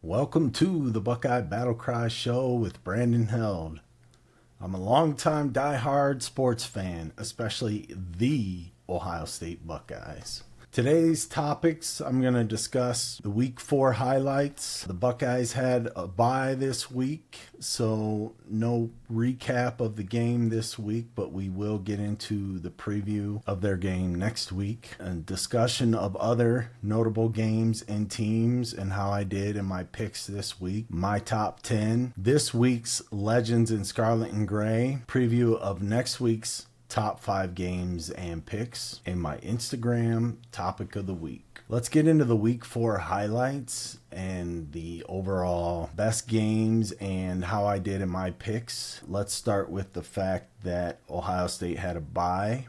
Welcome to the Buckeye Battle Cry Show with Brandon Held. I'm a longtime diehard sports fan, especially the Ohio State Buckeyes. Today's topics, I'm going to discuss the Week 4 highlights. The Buckeyes had a bye this week, so no recap of the game this week, but we will get into the preview of their game next week. A discussion of other notable games and teams and how I did in my picks this week. My top 10. This week's Legends in Scarlet and Gray. Preview of next week's top 5 games and picks, and my Instagram topic of the week. Let's get into the Week 4 highlights and the overall best games and how I did in my picks. Let's start with the fact that Ohio State had a bye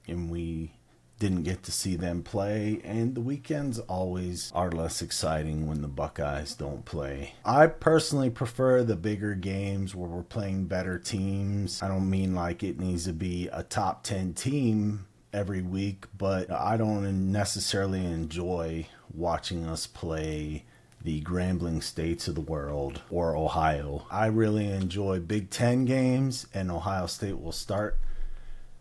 and we didn't get to see them play, and the weekends always are less exciting when the Buckeyes don't play. I personally prefer the bigger games where we're playing better teams. I don't mean like it needs to be a top 10 team every week, but I don't necessarily enjoy watching us play the Grambling states of the world or Ohio. I really enjoy Big Ten games, and Ohio State will start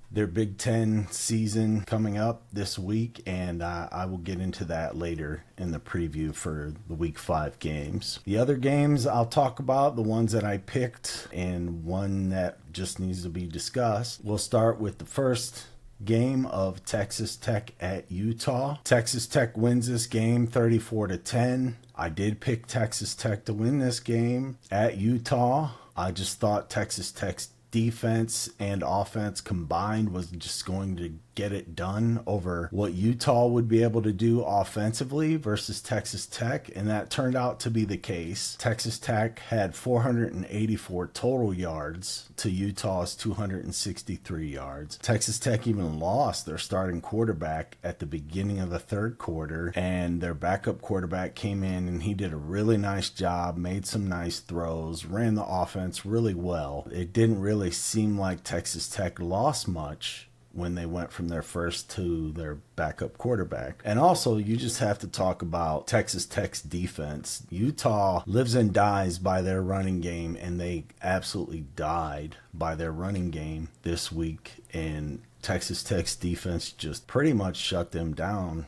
their Big Ten season coming up this week, and I will get into that later in the preview for the Week 5 games. The other games I'll talk about, the ones that I picked and one that just needs to be discussed. We'll start with the first game of Texas Tech at Utah. Texas Tech wins this game 34-10. I did pick Texas Tech to win this game at Utah. I just thought Texas Tech's defense and offense combined was just going to get it done over what Utah would be able to do offensively versus Texas Tech, and that turned out to be the case. Texas Tech had 484 total yards to Utah's 263 yards. Texas Tech even lost their starting quarterback at the beginning of the third quarter, and their backup quarterback came in and he did a really nice job, made some nice throws, ran the offense really well. It didn't really seem like Texas Tech lost much when they went from their first to their backup quarterback. And also, you just have to talk about Texas Tech's defense. Utah lives and dies by their running game, and they absolutely died by their running game this week. And Texas Tech's defense just pretty much shut them down.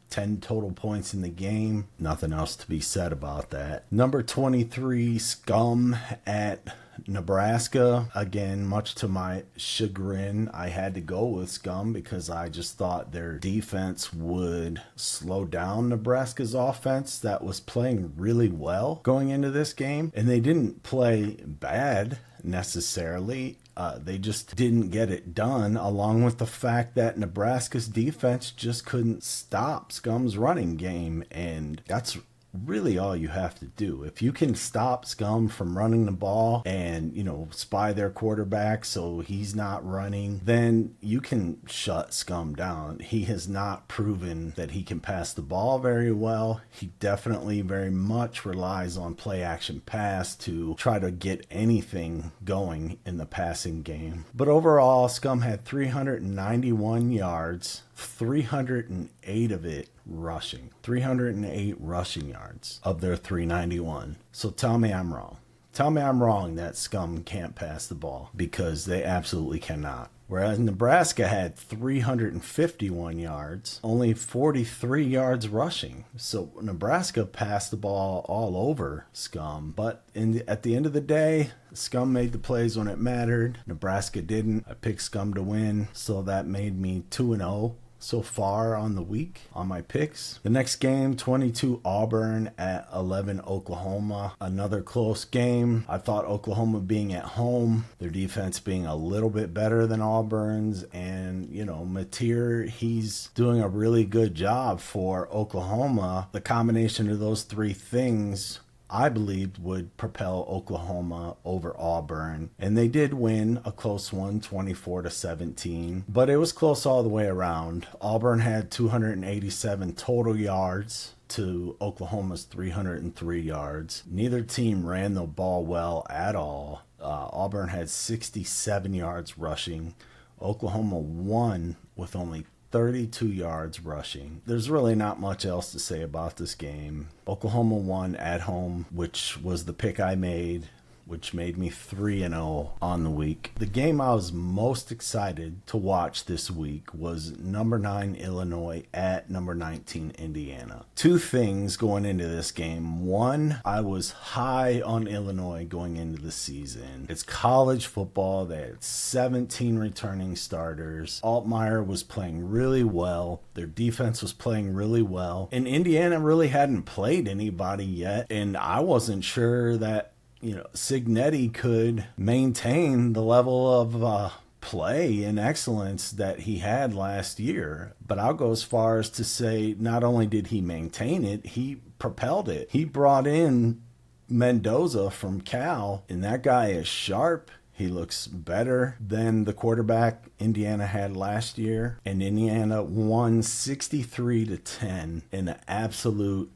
10 total points in the game. Nothing else to be said about that. Number 23, Scum at Nebraska. Again, much to my chagrin, I had to go with Scum because I just thought their defense would slow down Nebraska's offense that was playing really well going into this game. And they didn't play bad necessarily. They just didn't get it done, along with the fact that Nebraska's defense just couldn't stop Scum's running game, and that's really all you have to do. If you can stop Scum from running the ball and, spy their quarterback so he's not running, then you can shut Scum down. He has not proven that he can pass the ball very well. He definitely very much relies on play action pass to try to get anything going in the passing game. But overall, Scum had 391 yards, 308 of it rushing. 308 rushing yards of their 391. So tell me I'm wrong. Tell me I'm wrong that Scum can't pass the ball, because they absolutely cannot. Whereas Nebraska had 351 yards, only 43 yards rushing. So Nebraska passed the ball all over Scum. But at the end of the day, Scum made the plays when it mattered. Nebraska didn't. I picked Scum to win, so that made me 2-0. So far on the week on my picks. The next game, 22 Auburn at 11 Oklahoma. Another close game. I thought Oklahoma being at home, their defense being a little bit better than Auburn's, and Mateer, he's doing a really good job for Oklahoma. The combination of those three things, I believed, would propel Oklahoma over Auburn. And they did win a close one, 24-17. But it was close all the way around. Auburn had 287 total yards to Oklahoma's 303 yards. Neither team ran the ball well at all. Auburn had 67 yards rushing. Oklahoma won with only 32 yards rushing. There's really not much else to say about this game. Oklahoma won at home, which was the pick I made, which made me 3-0 on the week. The game I was most excited to watch this week was number 9 Illinois at number 19 Indiana. Two things going into this game. One, I was high on Illinois going into the season. It's college football. They had 17 returning starters. Altmaier was playing really well. Their defense was playing really well. And Indiana really hadn't played anybody yet. And I wasn't sure that Signetti could maintain the level of play and excellence that he had last year. But I'll go as far as to say not only did he maintain it, he propelled it. He brought in Mendoza from Cal, and that guy is sharp. He looks better than the quarterback Indiana had last year. And Indiana won 63-10 in an absolute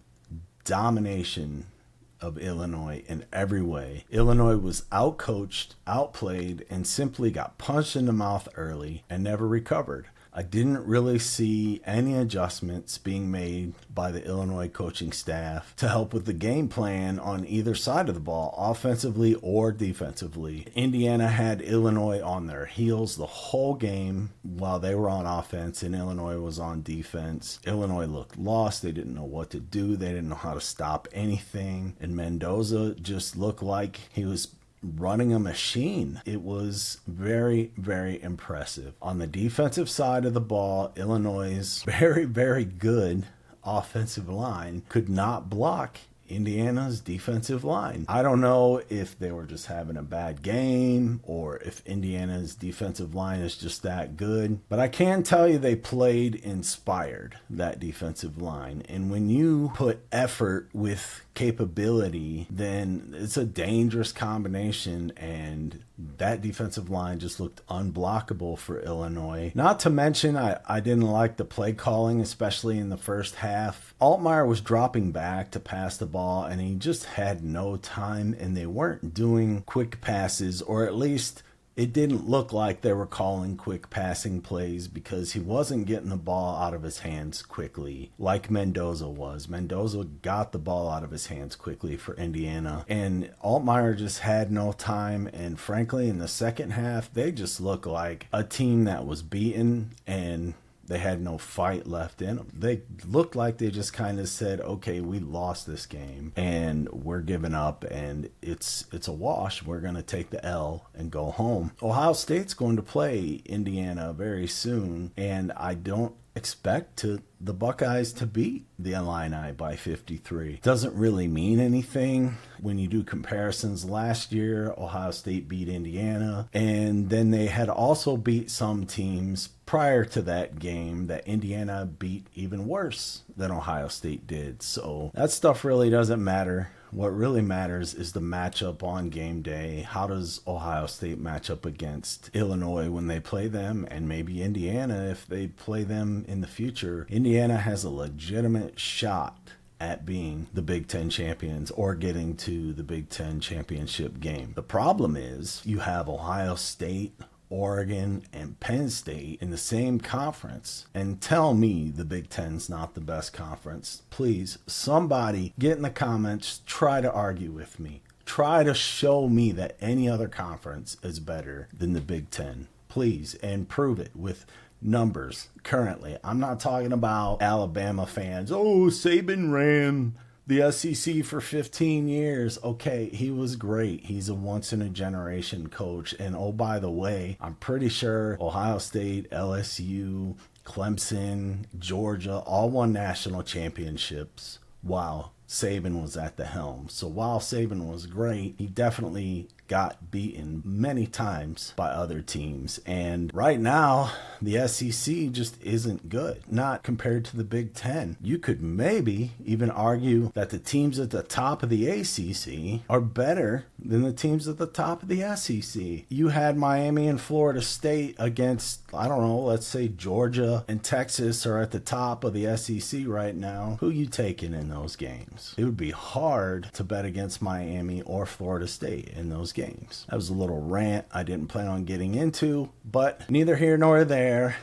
domination of Illinois in every way. Illinois was outcoached, outplayed, and simply got punched in the mouth early and never recovered. I didn't really see any adjustments being made by the Illinois coaching staff to help with the game plan on either side of the ball, offensively or defensively. Indiana had Illinois on their heels the whole game while they were on offense and Illinois was on defense. Illinois looked lost. They didn't know what to do. They didn't know how to stop anything. And Mendoza just looked like he was running a machine. It was very, very impressive. On the defensive side of the ball, Illinois' very, very good offensive line could not block Indiana's defensive line. I don't know if they were just having a bad game or if Indiana's defensive line is just that good, but I can tell you they played inspired, that defensive line. And when you put effort with capability, then it's a dangerous combination, and that defensive line just looked unblockable for Illinois. Not to mention, I didn't like the play calling, especially in the first half. Altmaier was dropping back to pass the ball, and he just had no time, and they weren't doing quick passes, or at least it didn't look like they were calling quick passing plays because he wasn't getting the ball out of his hands quickly like Mendoza was. Mendoza got the ball out of his hands quickly for Indiana, and Altmaier just had no time. And frankly, in the second half, they just looked like a team that was beaten and they had no fight left in them. They looked like they just kind of said, okay, we lost this game and we're giving up and it's a wash. We're going to take the L and go home. Ohio State's going to play Indiana very soon, and I don't expect the Buckeyes to beat the Illini by 53. Doesn't really mean anything when you do comparisons. Last year, Ohio State beat Indiana, and then they had also beat some teams prior to that game that Indiana beat even worse than Ohio State did. So that stuff really doesn't matter. What really matters is the matchup on game day. How does Ohio State match up against Illinois when they play them, and maybe Indiana if they play them in the future? Indiana has a legitimate shot at being the Big Ten champions or getting to the Big Ten championship game. The problem is you have Ohio State, Oregon, and Penn State in the same conference, and tell me the Big Ten's not the best conference. Please, somebody get in the comments, try to argue with me. Try to show me that any other conference is better than the Big Ten. Please, and prove it with numbers currently. I'm not talking about Alabama fans. Oh, Saban ran the SEC for 15 years. Okay, he was great. He's a once-in-a-generation coach. And oh, by the way, I'm pretty sure Ohio State, LSU, Clemson, Georgia all won national championships while Saban was at the helm. So while Saban was great, he definitely got beaten many times by other teams. And right now, the SEC just isn't good, not compared to the Big Ten. You could maybe even argue that the teams at the top of the ACC are better than the teams at the top of the SEC. You had Miami and Florida State against, I don't know, let's say Georgia and Texas are at the top of the SEC right now. Who you taking in those games? It would be hard to bet against Miami or Florida State in those games. That was a little rant I didn't plan on getting into, but neither here nor there.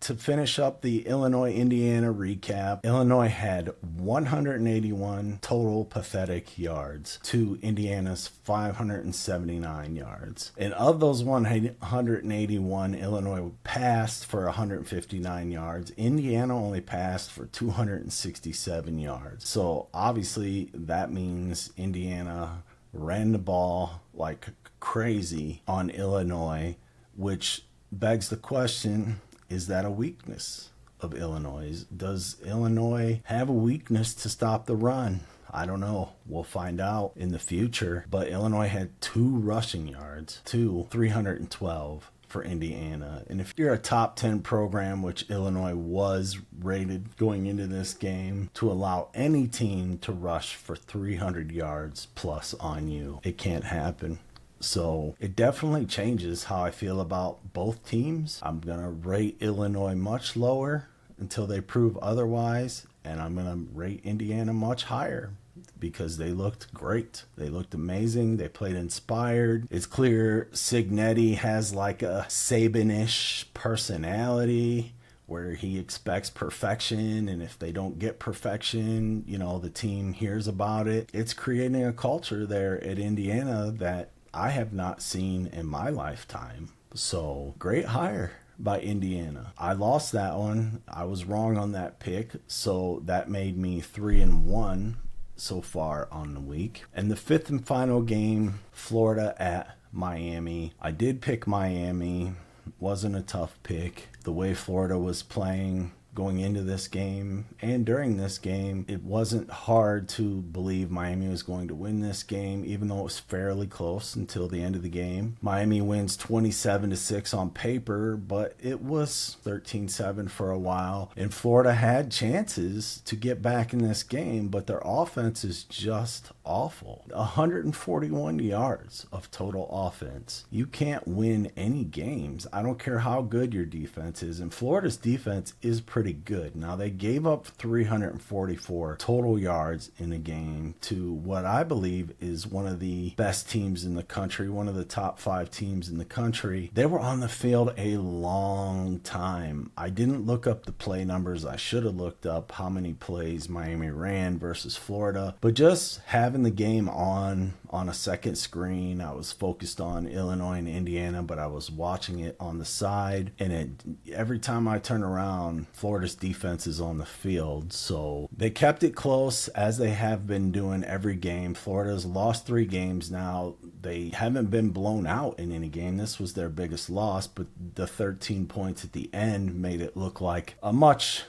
To finish up the Illinois-Indiana recap, Illinois had 181 total pathetic yards to Indiana's 579 yards. And of those 181, Illinois passed for 159 yards. Indiana only passed for 267 yards. So obviously that means Indiana ran the ball like crazy on Illinois, which begs the question, is that a weakness of Illinois? Does Illinois have a weakness to stop the run? I don't know. We'll find out in the future. But Illinois had 2 rushing yards to 312 for Indiana. And if you're a top 10 program, which Illinois was rated going into this game, to allow any team to rush for 300 yards plus on you, it can't happen. So it definitely changes how I feel about both teams. I'm going to rate Illinois much lower until they prove otherwise, and I'm going to rate Indiana much higher because they looked great. They looked amazing. They played inspired. It's clear Cignetti has like a Saban-ish personality where he expects perfection, and if they don't get perfection, the team hears about it. It's creating a culture there at Indiana that I have not seen in my lifetime. So great hire by Indiana. I lost that one. I was wrong on that pick. So that made me 3-1 so far on the week. And the 5th and final game, Florida at Miami. I did pick Miami. Wasn't a tough pick. The way Florida was playing going into this game and during this game, it wasn't hard to believe Miami was going to win this game, even though it was fairly close until the end of the game. Miami wins 27-6 on paper, but it was 13-7 for a while. And Florida had chances to get back in this game, but their offense is just awful. 141 yards of total offense. You can't win any games. I don't care how good your defense is. And Florida's defense is pretty good. Now, they gave up 344 total yards in a game to what I believe is one of the best teams in the country, one of the top 5 teams in the country. They were on the field a long time. I didn't look up the play numbers. I should have looked up how many plays Miami ran versus Florida. But just having the game on a second screen, I was focused on Illinois and Indiana, but I was watching it on the side, and every time I turn around, Florida's defense is on the field. So they kept it close, as they have been doing every game. Florida's lost 3 games now. They haven't been blown out in any game. This was their biggest loss, but the 13 points at the end made it look like a much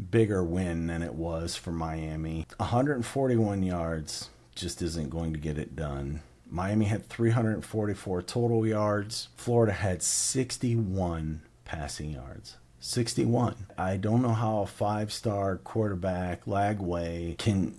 bigger win than it was for Miami. 141 yards just isn't going to get it done. Miami had 344 total yards. Florida had 61 passing yards. 61. I don't know how a 5-star quarterback, Lagway, can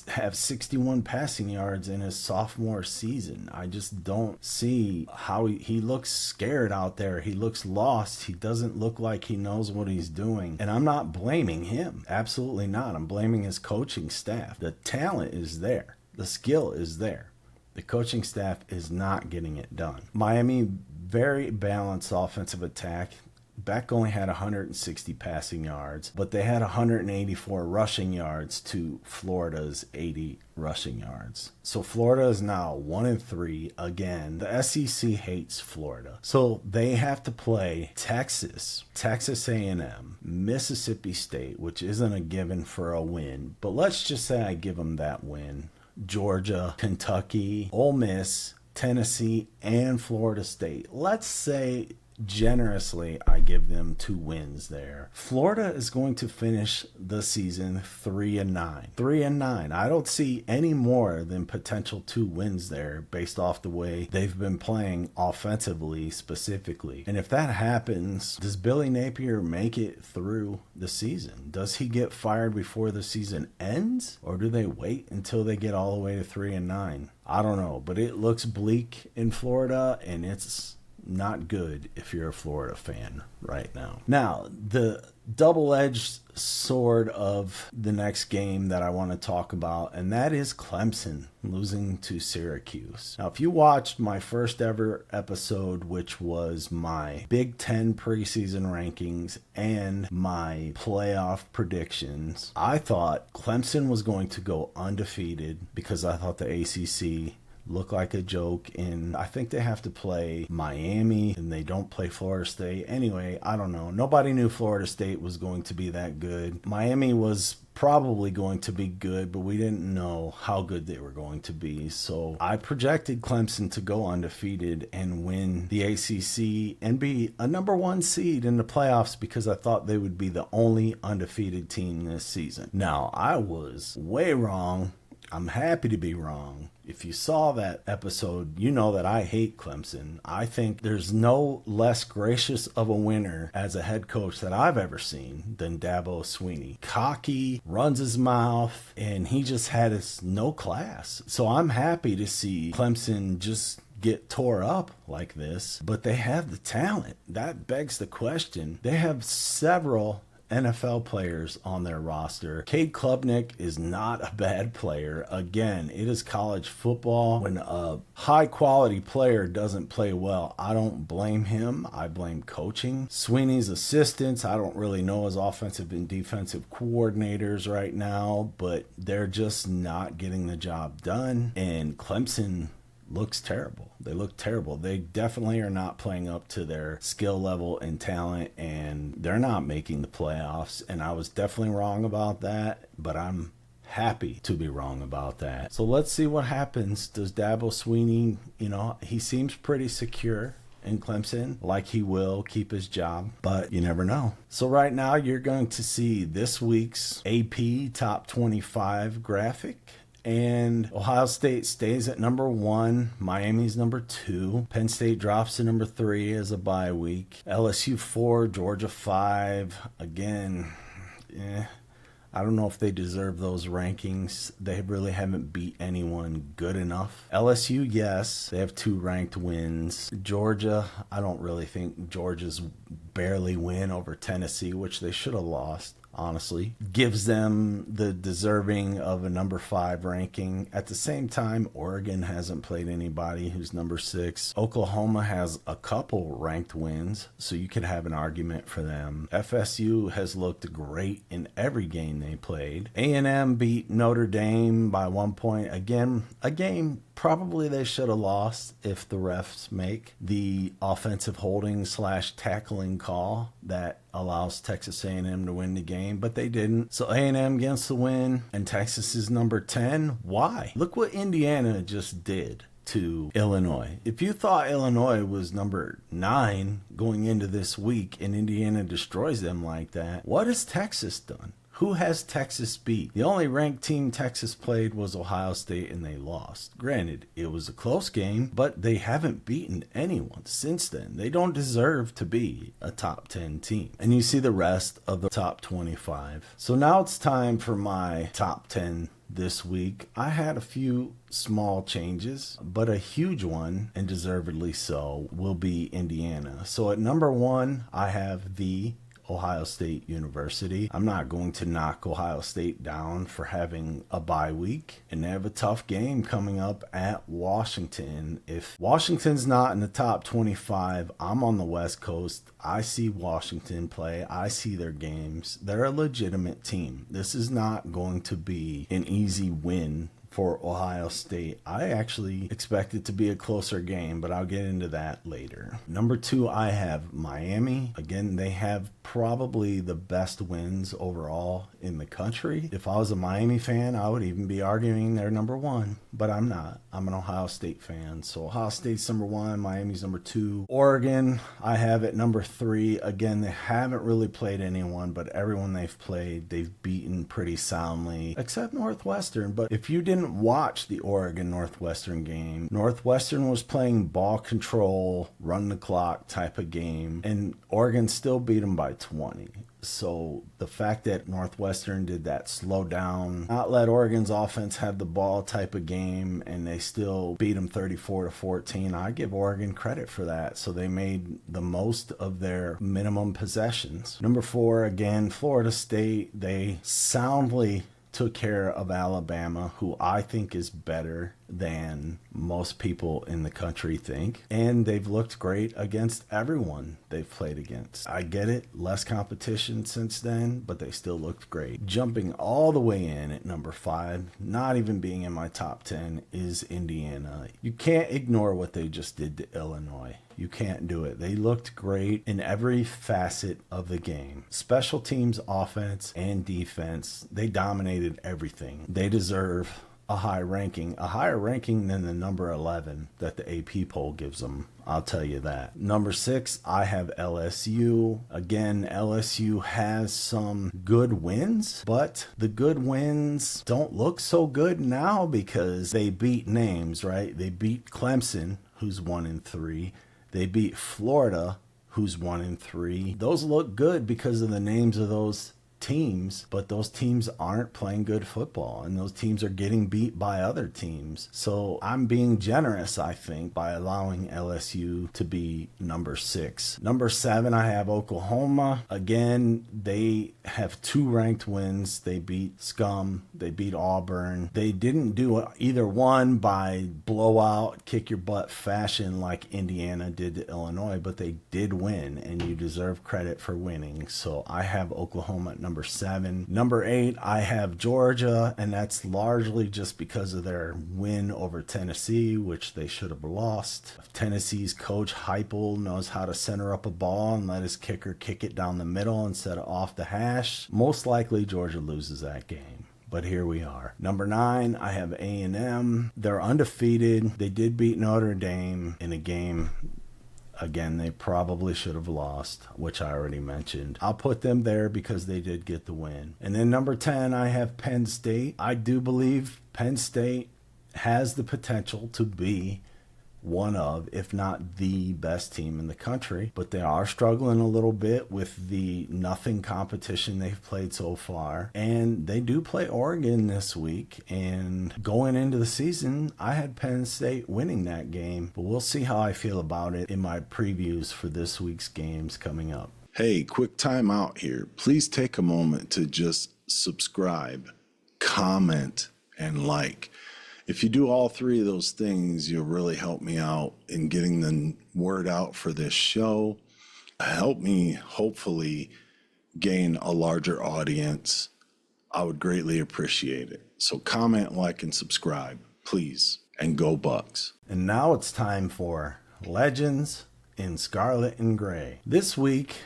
have 61 passing yards in his sophomore season. I just don't see how he looks scared out there. He looks lost. He doesn't look like he knows what he's doing. And I'm not blaming him. Absolutely not. I'm blaming his coaching staff. The talent is there. The skill is there. The coaching staff is not getting it done. Miami, very balanced offensive attack. Beck only had 160 passing yards, but they had 184 rushing yards to Florida's 80 rushing yards. So Florida is now 1-3 again. The SEC hates Florida. So they have to play Texas A&M, Mississippi State, which isn't a given for a win, but let's just say I give them that win. Georgia, Kentucky, Ole Miss, Tennessee, and Florida State. Let's say generously I give them 2 wins there. Florida is going to finish the season 3-9. 3-9. I don't see any more than potential 2 wins there based off the way they've been playing offensively specifically. And if that happens, does Billy Napier make it through the season? Does he get fired before the season ends? Or do they wait until they get all the way to 3-9? I don't know, but it looks bleak in Florida, and it's not good if you're a Florida fan right now. Now, the double-edged sword of the next game that I want to talk about, and that is Clemson losing to Syracuse. Now, if you watched my first ever episode, which was my Big Ten preseason rankings and my playoff predictions, I thought Clemson was going to go undefeated because I thought the ACC look like a joke, and I think they have to play Miami and they don't play Florida State. Anyway, I don't know. Nobody knew Florida State was going to be that good. Miami was probably going to be good, but we didn't know how good they were going to be. So I projected Clemson to go undefeated and win the ACC and be a number one seed in the playoffs because I thought they would be the only undefeated team this season. Now, I was way wrong. I'm happy to be wrong. If you saw that episode, you know that I hate Clemson. I think there's no less gracious of a winner as a head coach that I've ever seen than Dabo Swinney. Cocky, runs his mouth, and he just had no class. So I'm happy to see Clemson just get tore up like this, but they have the talent. That begs the question. They have several NFL players on their roster. Cade Klubnik is not a bad player. Again, it is college football. When a high quality player doesn't play well, I don't blame him. I blame coaching. Sweeney's assistants, I don't really know his offensive and defensive coordinators right now, but they're just not getting the job done. And Clemson looks terrible. They look terrible. They definitely are not playing up to their skill level and talent, and they're not making the playoffs. And I was definitely wrong about that, but I'm happy to be wrong about that. So let's see what happens. Does Dabo Swinney, he seems pretty secure in Clemson, like he will keep his job, but you never know. So right now you're going to see this week's AP Top 25 graphic. And Ohio State stays at number 1. Miami's number 2. Penn State drops to number 3 as a bye week. LSU 4. Georgia 5. Again, I don't know if they deserve those rankings. They really haven't beat anyone good enough. LSU, yes. They have 2 ranked wins. Georgia, I don't really think Georgia's barely win over Tennessee, which they should have lost. Honestly, gives them the deserving of a number 5 ranking. At the same time, Oregon hasn't played anybody who's number 6. Oklahoma has a couple ranked wins, so you could have an argument for them. FSU has looked great in every game they played. A&M beat Notre Dame by 1 point. Again, a game probably they should have lost if the refs make the offensive holding / tackling call that allows Texas A&M to win the game, but they didn't. So A&M gets the win, and Texas is number 10. Why? Look what Indiana just did to Illinois. If you thought Illinois was number 9 going into this week and Indiana destroys them like that, what has Texas done? Who has Texas beat? The only ranked team Texas played was Ohio State, and they lost. Granted, it was a close game, but they haven't beaten anyone since then. They don't deserve to be a top 10 team. And you see the rest of the top 25. So now it's time for my top 10 this week. I had a few small changes, but a huge one, and deservedly so, will be Indiana. So at number 1, I have the Ohio State University. I'm not going to knock Ohio State down for having a bye week, and they have a tough game coming up at Washington. If Washington's not in the top 25, I'm on the West Coast. I see Washington play. I see their games. They're a legitimate team. This is not going to be an easy win for Ohio State. I actually expect it to be a closer game, but I'll get into that later. Number 2, I have Miami. Again, they have probably the best wins overall in the country. If I was a Miami fan, I would even be arguing they're number 1, but I'm not. I'm an Ohio State fan. So Ohio State's number 1, Miami's number 2. Oregon, I have at number 3. Again, they haven't really played anyone, but everyone they've played, they've beaten pretty soundly, except Northwestern. But if you didn't didn't watch the Oregon-Northwestern game. Northwestern was playing ball control, run the clock type of game, and Oregon still beat them by 20. So the fact that Northwestern did that slow down, not let Oregon's offense have the ball type of game, and they still beat them 34-14, I give Oregon credit for that. So they made the most of their minimum possessions. Number 4, again, Florida State. They soundly took care of Alabama, who I think is better than most people in the country think. And they've looked great against everyone they've played against. I get it, less competition since then, but they still looked great. Jumping all the way in at number 5, not even being in my top 10, is Indiana. You can't ignore what they just did to Illinois. You can't do it. They looked great in every facet of the game. Special teams, offense, and defense. They dominated everything. They deserve a higher ranking than the number 11 that the AP poll gives them. I'll tell you that. Number 6, I have LSU. Again, LSU has some good wins, but the good wins don't look so good now because they beat names, right? They beat Clemson, who's 1-3. They beat Florida, who's 1-3. Those look good because of the names of those teams, but those teams aren't playing good football, and those teams are getting beat by other teams. So I'm being generous, I think, by allowing LSU to be number 6. Number 7, I have Oklahoma. Again, they have 2 ranked wins. They beat Scum. They beat Auburn. They didn't do either one by blowout, kick your butt fashion like Indiana did to Illinois, but they did win, and you deserve credit for winning. So I have Oklahoma at number 7. Number 8, I have Georgia, and that's largely just because of their win over Tennessee, which they should have lost. Tennessee's coach Heupel knows how to center up a ball and let his kicker kick it down the middle instead of off the hash. Most likely Georgia loses that game. But here we are. Number 9, I have A&M. They're undefeated. They did beat Notre Dame in a game, again, they probably should have lost, which I already mentioned. I'll put them there because they did get the win. And then number 10, I have Penn State. I do believe Penn State has the potential to be one of, if not the best team in the country, but they are struggling a little bit with the nothing competition they've played so far. And they do play Oregon this week, and going into the season, I had Penn State winning that game, but we'll see how I feel about it in my previews for this week's games coming up. Hey, quick time out here. Please take a moment to just subscribe, comment, and like. If you do all 3 of those things, you'll really help me out in getting the word out for this show. Help me hopefully gain a larger audience. I would greatly appreciate it. So comment, like, and subscribe, please. And go Bucks. And now it's time for Legends in Scarlet and Gray. This week,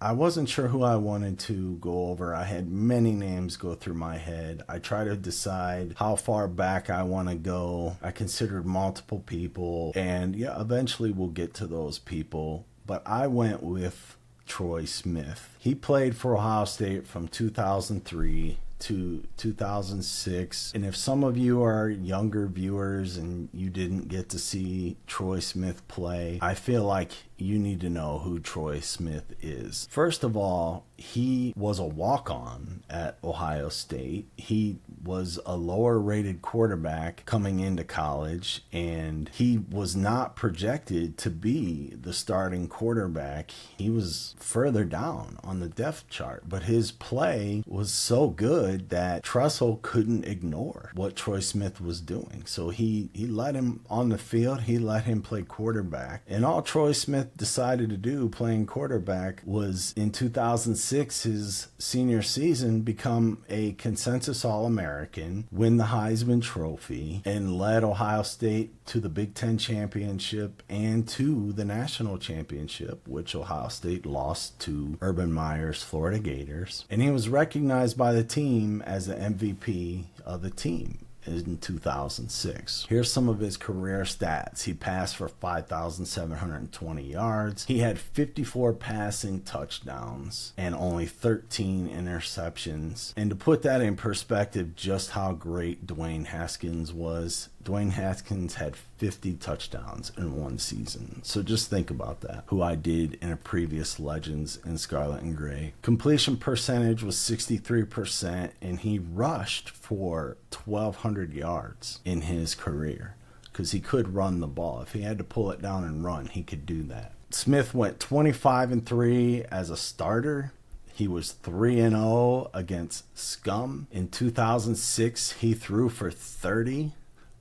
I wasn't sure who I wanted to go over. I had many names go through my head. I tried to decide how far back I want to go. I considered multiple people, and yeah, eventually we'll get to those people. But I went with Troy Smith. He played for Ohio State from 2003 to 2006. And if some of you are younger viewers and you didn't get to see Troy Smith play, I feel like you need to know who Troy Smith is. First of all, he was a walk-on at Ohio State. He was a lower rated quarterback coming into college, and he was not projected to be the starting quarterback. He was further down on the depth chart, but his play was so good that Tressel couldn't ignore what Troy Smith was doing. So he let him on the field. He let him play quarterback, and all Troy Smith decided to do playing quarterback was in 2006, his senior season, become a consensus All-American, win the Heisman Trophy, and led Ohio State to the Big Ten championship and to the national championship, which Ohio State lost to Urban Meyer's Florida Gators. And he was recognized by the team as the MVP of the team. in 2006. Here's some of his career stats. He passed for 5,720 yards. He had 54 passing touchdowns and only 13 interceptions. And to put that in perspective, just how great Dwayne Haskins was, Dwayne Haskins had 50 touchdowns in one season. So just think about that, who I did in a previous Legends in Scarlet and Gray. Completion percentage was 63%, and he rushed for 1,200 yards in his career because he could run the ball. If he had to pull it down and run, he could do that. Smith went 25-3 as a starter. He was 3-0 against Scum. In 2006, he threw for 30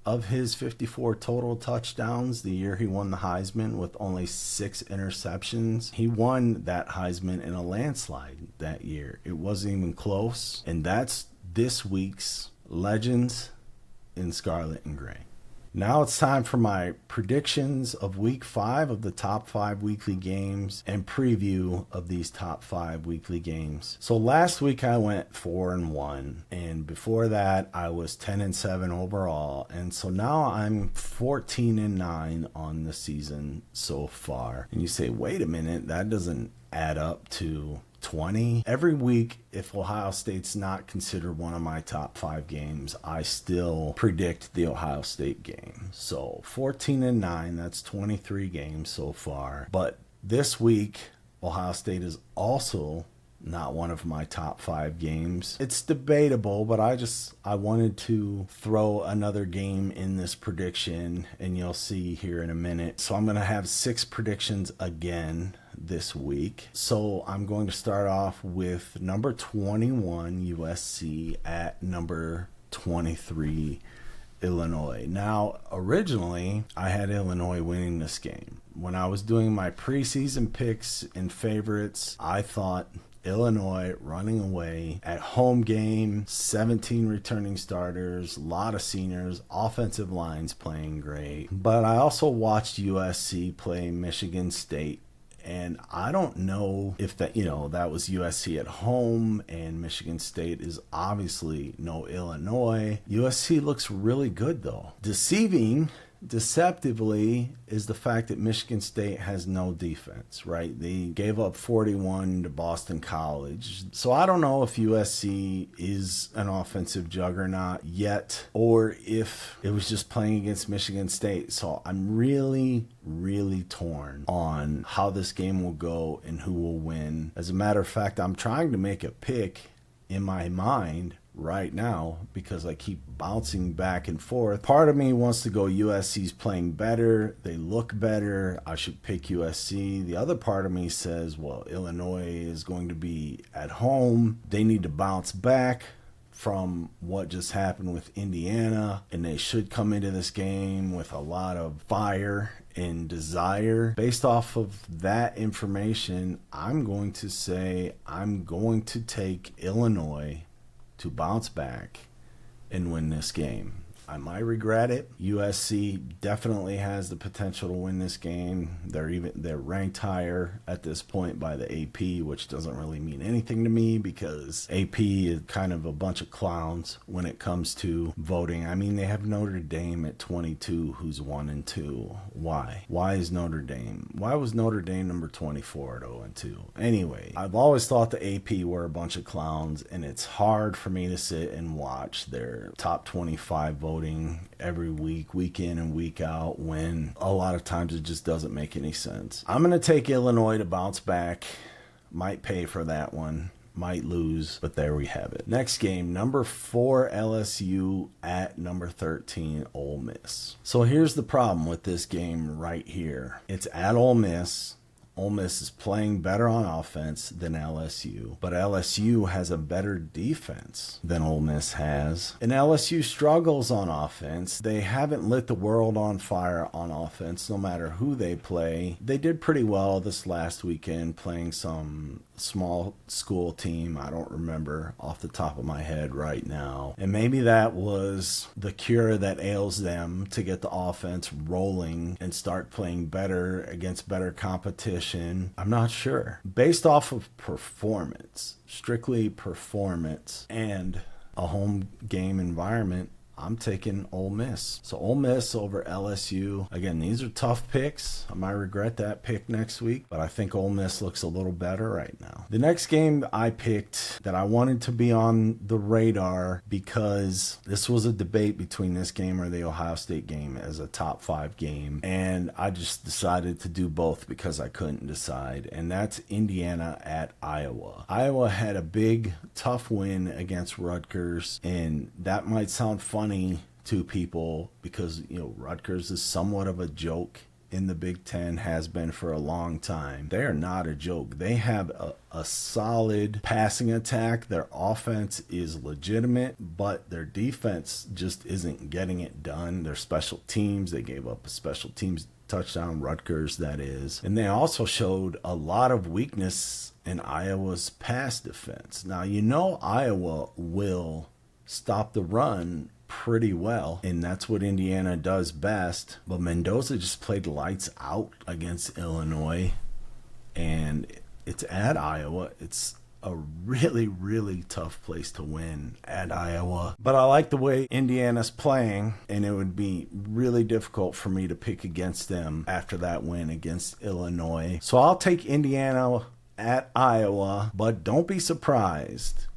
of his 54 total touchdowns the year he won the Heisman with only 6 interceptions. He won that Heisman in a landslide that year. It wasn't even close. And that's this week's Legends in Scarlet and Gray. Now it's time for my predictions of week 5 of the top 5 weekly games and preview of these top 5 weekly games. So last week I went 4-1, and before that I was 10-7 overall. And so now I'm 14-9 on the season so far. And you say, wait a minute, that doesn't add up to 20. Every week, if Ohio State's not considered one of my top 5 games, I still predict the Ohio State game. So 14-9, that's 23 games so far. But this week, Ohio State is also not one of my top 5 games. It's debatable, but I wanted to throw another game in this prediction, and you'll see here in a minute. So I'm going to have 6 predictions again this week. So I'm going to start off with number 21 USC at number 23 Illinois. Now, originally, I had Illinois winning this game. When I was doing my preseason picks and favorites, I thought Illinois running away at home game, 17 returning starters, a lot of seniors, offensive lines playing great. But I also watched USC play Michigan State. And I don't know if that was USC at home, and Michigan State is obviously no Illinois. USC looks really good, though. Deceptively is the fact that Michigan State has no defense, right? They gave up 41 to Boston College. So I don't know if USC is an offensive juggernaut yet, or if it was just playing against Michigan State. So I'm really, really torn on how this game will go and who will win. As a matter of fact, I'm trying to make a pick in my mind right now because I keep bouncing back and forth. Part of me wants to go USC's playing better. They look better. I should pick USC. The other part of me says, well, Illinois is going to be at home. They need to bounce back from what just happened with Indiana, and they should come into this game with a lot of fire and desire. Based off of that information, I'm going to say I'm going to take Illinois to bounce back and win this game. I might regret it. USC definitely has the potential to win this game. They're ranked higher at this point by the AP, which doesn't really mean anything to me because AP is kind of a bunch of clowns when it comes to voting. I mean, they have Notre Dame at 22, who's 1-2. Why? Why was Notre Dame number 24 at 0-2? Anyway, I've always thought the AP were a bunch of clowns, and it's hard for me to sit and watch their top 25 voting every week in and week out, when a lot of times it just doesn't make any sense. I'm going to take Illinois to bounce back. Might pay for that one. Might lose, but there we have it. Next game, number 4 LSU at number 13 Ole Miss. So here's the problem with this game right here. It's at Ole Miss. Ole Miss is playing better on offense than LSU, but LSU has a better defense than Ole Miss has. And LSU struggles on offense. They haven't lit the world on fire on offense, no matter who they play. They did pretty well this last weekend playing some small school team. I don't remember off the top of my head right now. And maybe that was the cure that ails them to get the offense rolling and start playing better against better competition. I'm not sure. Based off of performance, strictly performance, and a home game environment, I'm taking Ole Miss. So Ole Miss over LSU. Again, these are tough picks. I might regret that pick next week, but I think Ole Miss looks a little better right now. The next game I picked that I wanted to be on the radar because this was a debate between this game or the Ohio State game as a top 5 game. And I just decided to do both because I couldn't decide. And that's Indiana at Iowa. Iowa had a big, tough win against Rutgers. And that might sound funny to people because, Rutgers is somewhat of a joke in the Big Ten, has been for a long time. They are not a joke. They have a solid passing attack. Their offense is legitimate, but their defense just isn't getting it done. Their special teams, they gave up a special teams touchdown, Rutgers, that is. And they also showed a lot of weakness in Iowa's pass defense. Now, Iowa will stop the run pretty well, and that's what Indiana does best. But Mendoza just played lights out against Illinois, and it's at Iowa. It's a really, really tough place to win at Iowa. But I like the way Indiana's playing, and it would be really difficult for me to pick against them after that win against Illinois. So I'll take Indiana at Iowa, but don't be surprised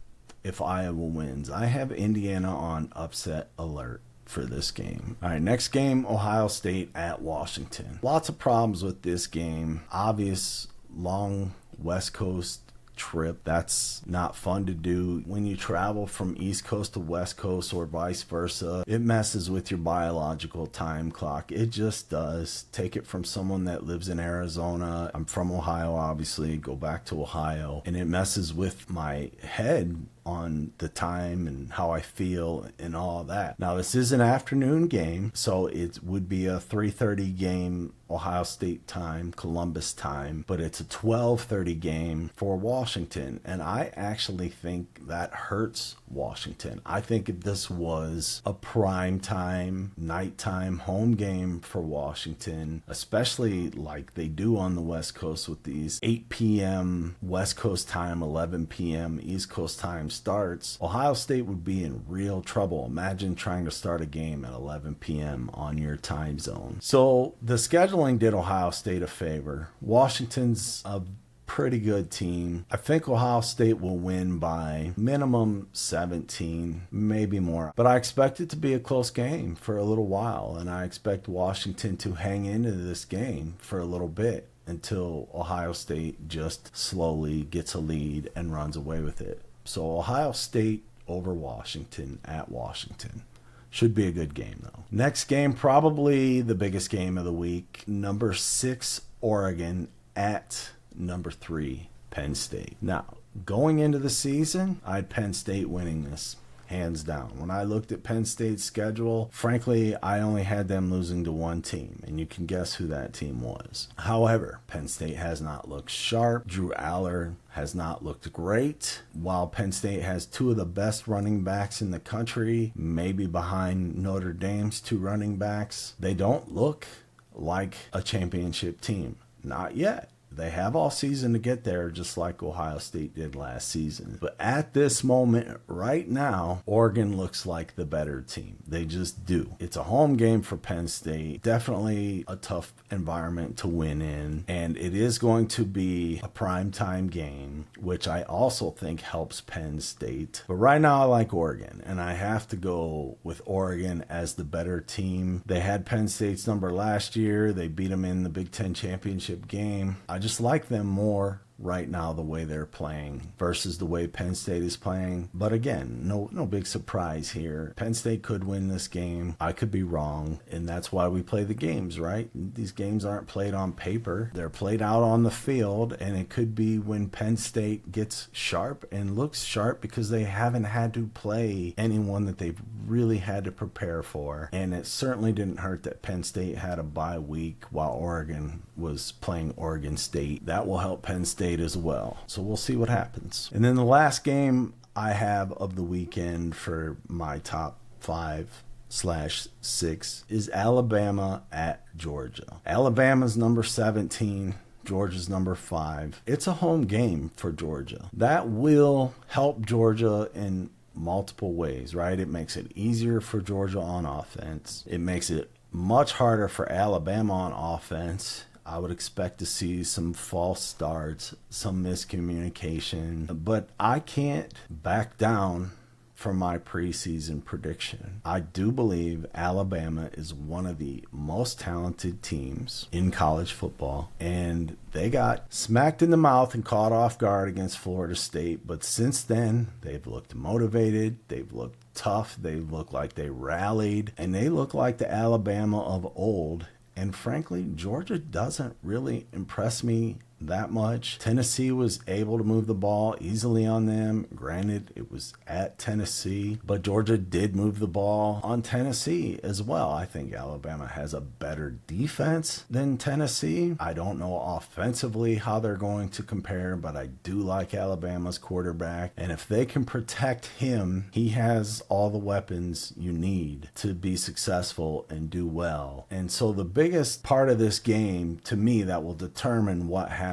if Iowa wins. I have Indiana on upset alert for this game. All right, next game, Ohio State at Washington. Lots of problems with this game. Obvious long West Coast trip. That's not fun to do. When you travel from East Coast to West Coast or vice versa, it messes with your biological time clock. It just does. Take it from someone that lives in Arizona. I'm from Ohio, obviously. Go back to Ohio. And it messes with my head on the time and how I feel and all that. Now, this is an afternoon game, so it would be a 3:30 game Ohio State time, Columbus time, but it's a 12:30 game for Washington, and I actually think that hurts Washington. I think if this was a prime time, nighttime home game for Washington, especially like they do on the West Coast with these 8 p.m. West Coast time, 11 p.m. East Coast time starts, Ohio State would be in real trouble. Imagine trying to start a game at 11 p.m. on your time zone. So the scheduling did Ohio State a favor. Washington's a pretty good team. I think Ohio State will win by minimum 17, maybe more. But I expect it to be a close game for a little while, and I expect Washington to hang into this game for a little bit until Ohio State just slowly gets a lead and runs away with it. So Ohio State over Washington at Washington. Should be a good game, though. Next game, probably the biggest game of the week. Number 6, Oregon at number 3, Penn State. Now, going into the season, I had Penn State winning this, hands down. When I looked at Penn State's schedule, frankly, I only had them losing to one team, and you can guess who that team was. However, Penn State has not looked sharp. Drew Aller has not looked great. While Penn State has 2 of the best running backs in the country, maybe behind Notre Dame's 2 running backs, they don't look like a championship team. Not yet. They have all season to get there, just like Ohio State did last season. But at this moment, right now, Oregon looks like the better team. They just do. It's a home game for Penn State. Definitely a tough environment to win in. And it is going to be a primetime game, which I also think helps Penn State. But right now, I like Oregon, and I have to go with Oregon as the better team. They had Penn State's number last year. They beat them in the Big Ten championship game. I just like them more right now the way they're playing versus the way Penn State is playing. But again, no big surprise here. Penn State could win this game. I could be wrong, and that's why we play the games, right? These games aren't played on paper. They're played out on the field, and it could be when Penn State gets sharp and looks sharp because they haven't had to play anyone that they've really had to prepare for. And it certainly didn't hurt that Penn State had a bye week while Oregon was playing Oregon State. That will help Penn State as well. So we'll see what happens. And then the last game I have of the weekend for my top 5/6 is Alabama at Georgia. Alabama's number 17. Georgia's number 5. It's a home game for Georgia. That will help Georgia in multiple ways, right? It makes it easier for Georgia on offense. It makes it much harder for Alabama on offense. I would expect to see some false starts, some miscommunication, but I can't back down from my preseason prediction. I do believe Alabama is one of the most talented teams in college football, and they got smacked in the mouth and caught off guard against Florida State, but since then, they've looked motivated, they've looked tough, they look like they rallied, and they look like the Alabama of old. And frankly, Georgia doesn't really impress me that much. Tennessee was able to move the ball easily on them. Granted, it was at Tennessee, but Georgia did move the ball on Tennessee as well. I think Alabama has a better defense than Tennessee. I don't know offensively how they're going to compare, but I do like Alabama's quarterback. And if they can protect him, he has all the weapons you need to be successful and do well. And so the biggest part of this game, to me, that will determine what happens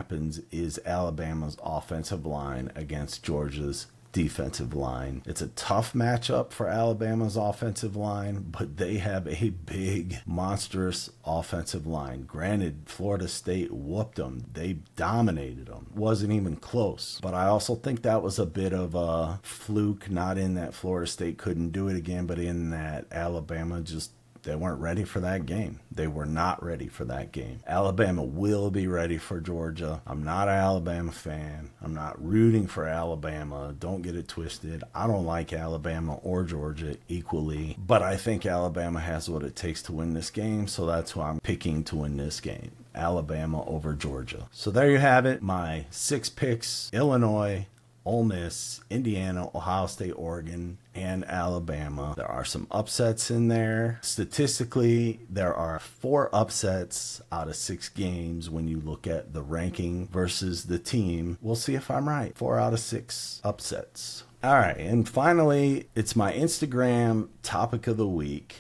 is Alabama's offensive line against Georgia's defensive line. It's a tough matchup for Alabama's offensive line, but they have a big, monstrous offensive line. Granted, Florida State whooped them. They dominated them. Wasn't even close. But I also think that was a bit of a fluke, not in that Florida State couldn't do it again, but in that Alabama just they weren't ready for that game. They were not ready for that game. Alabama will be ready for Georgia. I'm not an Alabama fan. I'm not rooting for Alabama. Don't get it twisted. I don't like Alabama or Georgia equally, but I think Alabama has what it takes to win this game, so that's who I'm picking to win this game. Alabama over Georgia. So there you have it. My 6 picks: Illinois, Ole Miss, Indiana, Ohio State, Oregon, and Alabama. There are some upsets in there. Statistically, there are 4 upsets out of 6 games when you look at the ranking versus the team. We'll see if I'm right. 4 out of 6 upsets. All right, and finally, it's my Instagram topic of the week.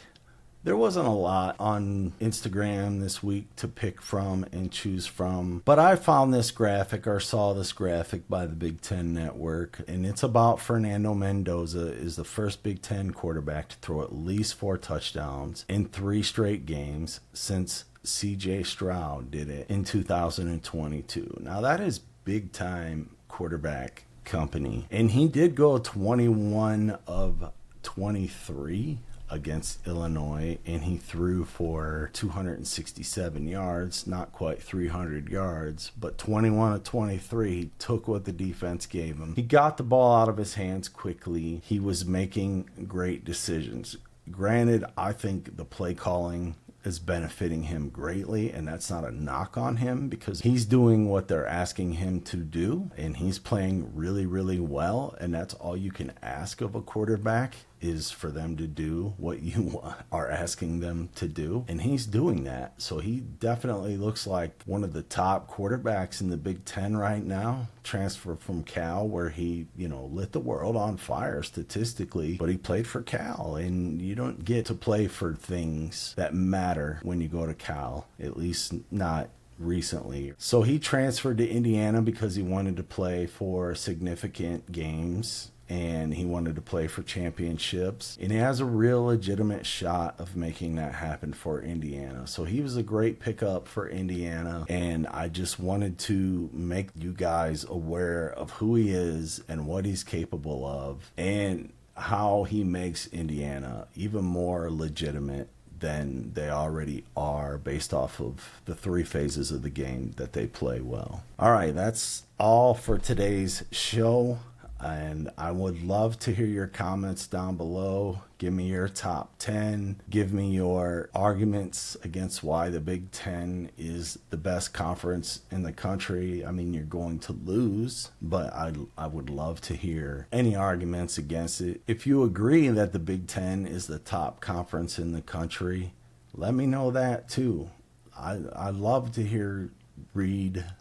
There wasn't a lot on Instagram this week to pick from and choose from, but I found this graphic or saw this graphic by the Big Ten Network, and it's about Fernando Mendoza is the first Big Ten quarterback to throw at least 4 touchdowns in 3 straight games since C.J. Stroud did it in 2022. Now that is big time quarterback company, and he did go 21 of 23 against Illinois, and he threw for 267 yards, not quite 300 yards, but 21 of 23. He took what the defense gave him. He got the ball out of his hands quickly. He was making great decisions. Granted, I think the play calling is benefiting him greatly, and that's not a knock on him because he's doing what they're asking him to do, and he's playing really, really well, and that's all you can ask of a quarterback is for them to do what you are asking them to do, and he's doing that. So he definitely looks like one of the top quarterbacks in the Big Ten right now. Transfer from Cal, where he, lit the world on fire statistically, but he played for Cal, and you don't get to play for things that matter when you go to Cal, at least not recently. So he transferred to Indiana because he wanted to play for significant games, and he wanted to play for championships, and he has a real legitimate shot of making that happen for Indiana. So he was a great pickup for Indiana, and I just wanted to make you guys aware of who he is and what he's capable of and how he makes Indiana even more legitimate than they already are based off of the 3 phases of the game that they play well. All right, that's all for today's show. And I would love to hear your comments down below. Give me your top 10. Give me your arguments against why the Big Ten is the best conference in the country. I mean, you're going to lose, but I would love to hear any arguments against it. If you agree that the Big Ten is the top conference in the country, let me know that too. I love to hear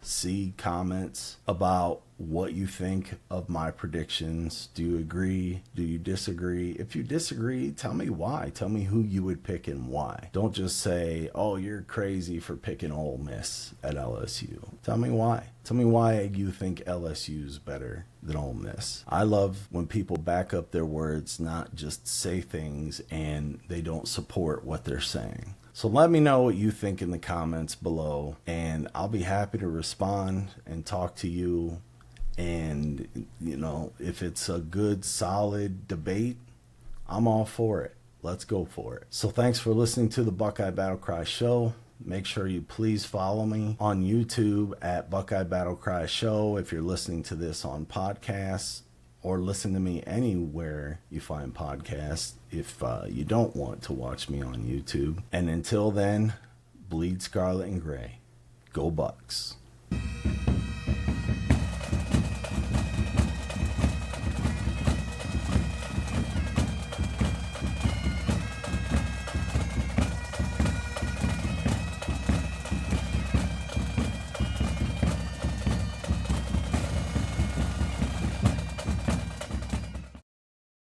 see comments about what you think of my predictions. Do you agree? Do you disagree? If you disagree, tell me why. Tell me who you would pick and why. Don't just say, oh, you're crazy for picking Ole Miss at LSU. Tell me why. Tell me why you think LSU's better than Ole Miss. I love when people back up their words, not just say things and they don't support what they're saying. So let me know what you think in the comments below, and I'll be happy to respond and talk to you. And, you know, if it's a good, solid debate, I'm all for it. Let's go for it. So thanks for listening to the Buckeye Battle Cry Show. Make sure you please follow me on YouTube at Buckeye Battle Cry Show if you're listening to this on podcasts, or listen to me anywhere you find podcasts if you don't want to watch me on YouTube. And until then, bleed scarlet and gray. Go Bucks.